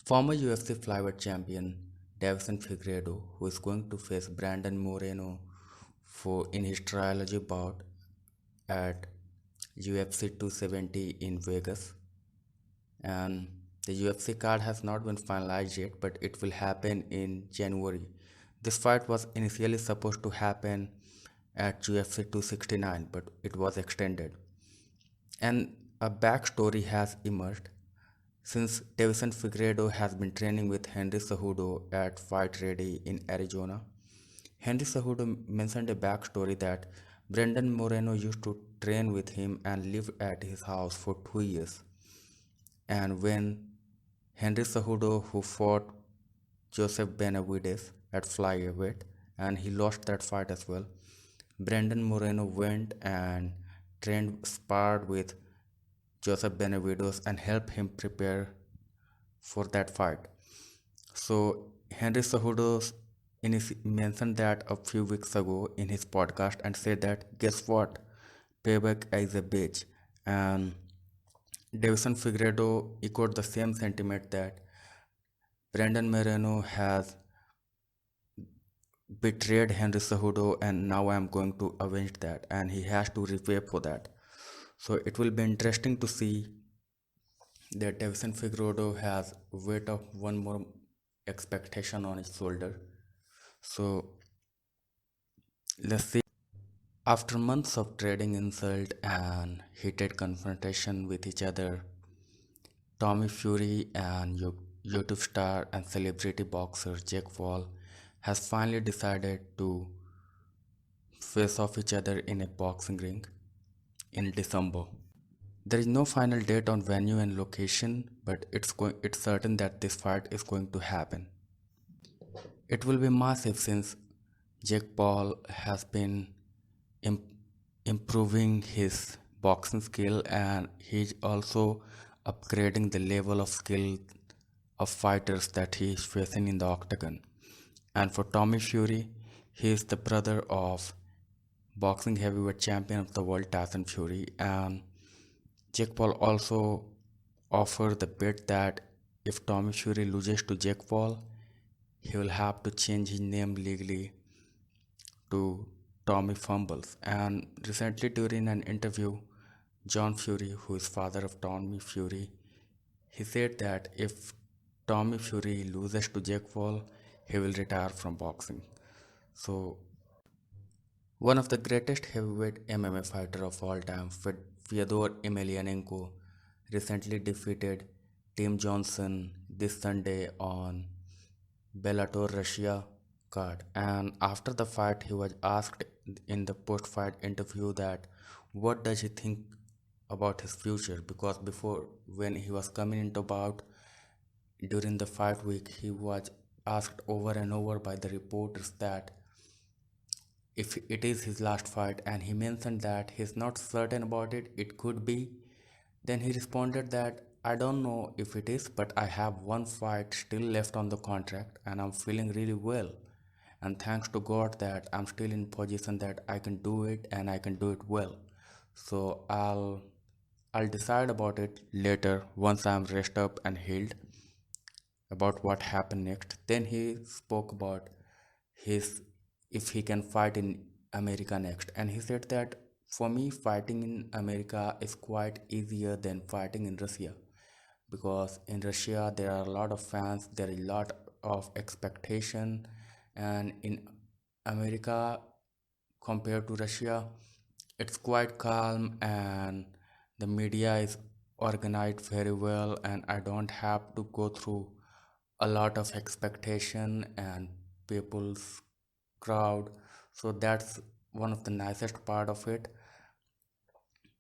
Former UFC flyweight champion Davison Figueiredo, who is going to face Brandon Moreno for in his trilogy bout at UFC 270 in Vegas, and the UFC card has not been finalized yet, but it will happen in January. This fight was initially supposed to happen at UFC 269, but it was extended. And a backstory has emerged since Davison Figueiredo has been training with Henry Cejudo at Fight Ready in Arizona. Henry Cejudo mentioned a backstory that Brendan Moreno used to train with him and live at his house for 2 years. And when Henry Cejudo, who fought Joseph Benavides at flyweight, and he lost that fight as well, Brendan Moreno went and trained, sparred with Joseph Benavides and helped him prepare for that fight. So Henry Cejudo mentioned that a few weeks ago in his podcast and said that guess what, payback is a bitch, and Davison Figueiredo echoed the same sentiment that Brandon Moreno has betrayed Henry Cejudo and now I am going to avenge that and he has to repay for that. So it will be interesting to see that Davison Figueiredo has weight of one more expectation on his shoulder. So let's see. After months of trading insult and heated confrontation with each other, Tommy Fury and YouTube star and celebrity boxer Jake Paul has finally decided to face off each other in a boxing ring in December. There is no final date on venue and location, but it's certain that this fight is going to happen. It will be massive since Jake Paul has been im- improving his boxing skill and he's also upgrading the level of skill of fighters that he is facing in the octagon. And for Tommy Fury, he is the brother of boxing heavyweight champion of the world Tyson Fury, and Jake Paul also offered the bet that if Tommy Fury loses to Jake Paul, he will have to change his name legally to Tommy Fumbles. And recently, during an interview, John Fury, who is father of Tommy Fury, he said that if Tommy Fury loses to Jake Paul, he will retire from boxing. So, one of the greatest heavyweight MMA fighter of all time, Fyodor Emelianenko, recently defeated Tim Johnson this Sunday on Bellator Russia card. And after the fight, he was asked in the post-fight interview that what does he think about his future? Because before, when he was coming into bout during the fight week, he was asked over and over by the reporters that if it is his last fight, and he mentioned that he's not certain about it, it could be. Then he responded that I don't know if it is, but I have one fight still left on the contract and I'm feeling really well. And thanks to God that I'm still in position that I can do it and I can do it well. So I'll decide about it later once I'm rest up and healed about what happened next. Then he spoke about his if he can fight in America next, and he said that for me fighting in America is quite easier than fighting in Russia because in Russia there are a lot of fans, there is a lot of expectation, and in America compared to Russia, it's quite calm and the media is organized very well, and I don't have to go through a lot of expectation and people's crowd. So that's one of the nicest part of it.